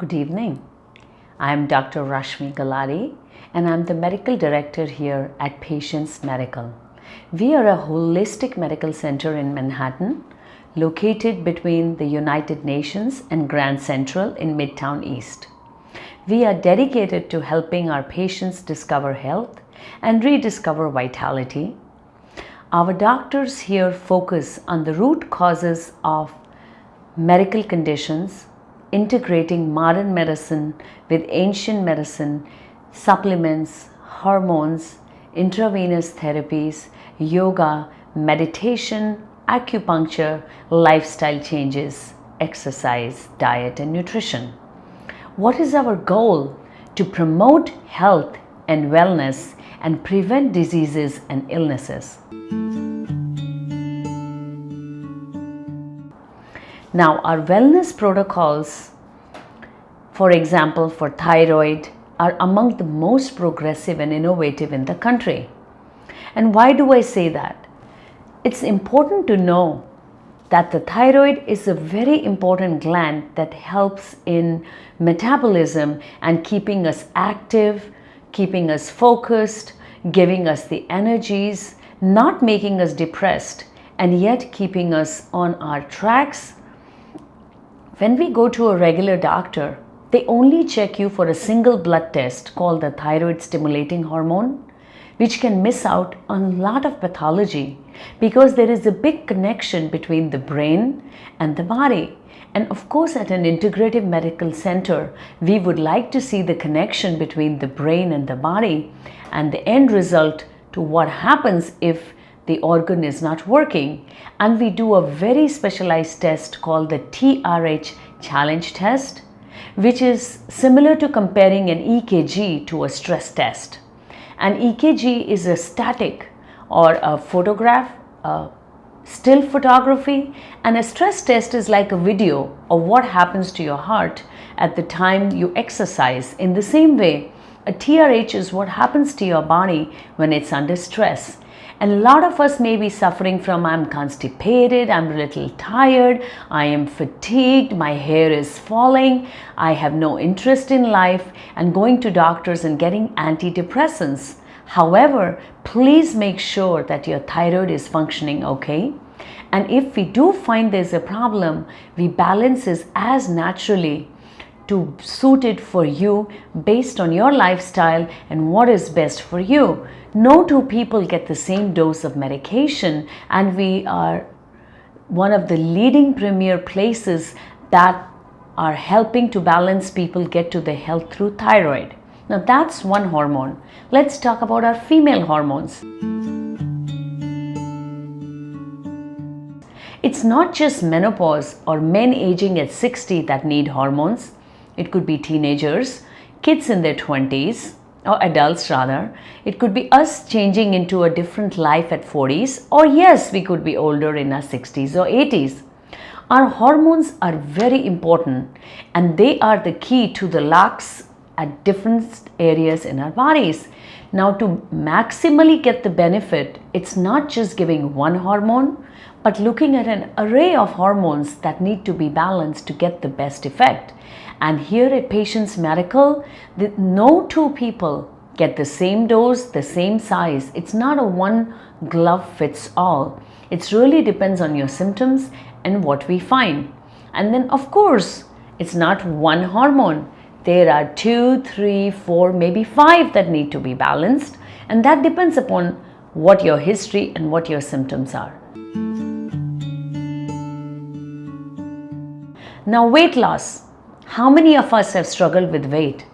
Good evening. I am Dr. Rashmi Galari and I am the medical director here at Patients Medical. We are a holistic medical center in Manhattan, located between the United Nations and Grand Central in Midtown East. We are dedicated to helping our patients discover health and rediscover vitality. Our doctors here focus on the root causes of medical conditions, integrating modern medicine with ancient medicine, supplements, hormones, intravenous therapies, yoga, meditation, acupuncture, lifestyle changes, exercise, diet, and nutrition. What is our goal? To promote health and wellness and prevent diseases and illnesses. Now, our wellness protocols, for example, for thyroid, are among the most progressive and innovative in the country. And why do I say that? It's important to know that the thyroid is a very important gland that helps in metabolism and keeping us active, keeping us focused, giving us the energies, not making us depressed, and yet keeping us on our tracks. When we go to a regular doctor, they only check you for a single blood test called the thyroid stimulating hormone, which can miss out on a lot of pathology because there is a big connection between the brain and the body. And of course, at an integrative medical center, we would like to see the connection between the brain and the body and the end result to what happens if the organ is not working. And we do a very specialized test called the TRH challenge test, which is similar to comparing an EKG to a stress test. An EKG is a static or a photograph, still photography, and a stress test is like a video of what happens to your heart at the time you exercise. In the same way, a TRH is what happens to your body when it's under stress. And a lot of us may be suffering from, I'm constipated, I'm a little tired, I am fatigued, my hair is falling, I have no interest in life, and going to doctors and getting antidepressants. However, please make sure that your thyroid is functioning okay. And if we do find there's a problem, we balance this as naturally to suit it for you based on your lifestyle and what is best for you. No two people get the same dose of medication, and we are one of the leading premier places that are helping to balance people get to the health through thyroid. Now that's one hormone. Let's talk about our female hormones. It's not just menopause or men aging at 60 that need hormones. It could be teenagers, kids in their 20s, or adults rather. It could be us changing into a different life at 40s, or yes, we could be older in our 60s or 80s. Our hormones are very important, and they are the key to the locks at different areas in our bodies. Now, to maximally get the benefit, it's not just giving one hormone, but looking at an array of hormones that need to be balanced to get the best effect. And here at Patients Medical, no two people get the same dose, the same size. It's not a one glove fits all. It really depends on your symptoms and what we find. And then of course, it's not one hormone. There are 2, 3, 4, maybe 5 that need to be balanced. And that depends upon what your history and what your symptoms are. Now, weight loss. How many of us have struggled with weight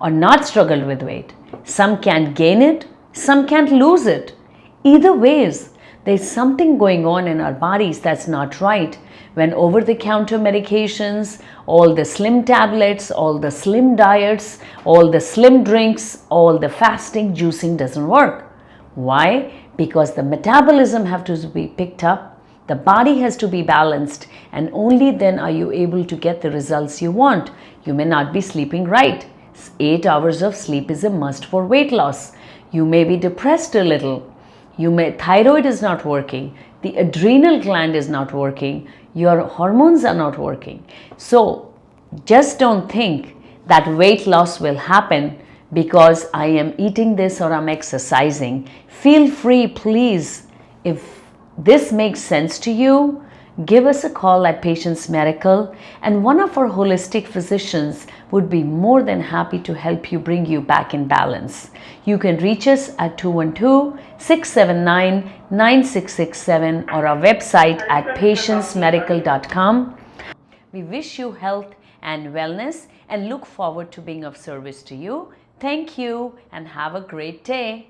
or not struggled with weight? Some can't gain it, some can't lose it. Either ways, there's something going on in our bodies that's not right when over-the-counter medications, all the slim tablets, all the slim diets, all the slim drinks, all the fasting, juicing doesn't work. Why? Because the metabolism has to be picked up. The body has to be balanced, and only then are you able to get the results you want. You may not be sleeping right. 8 hours of sleep is a must for weight loss. You may be depressed a little. Thyroid is not working. The adrenal gland is not working. Your hormones are not working. So Just don't think that weight loss will happen because I am eating this or I'm exercising. Feel free, please. If this makes sense to you, give us a call at Patients Medical, and one of our holistic physicians would be more than happy to help you bring you back in balance. You can reach us at 212-679-9667 or our website at patientsmedical.com. We wish you health and wellness and look forward to being of service to you. Thank you and have a great day.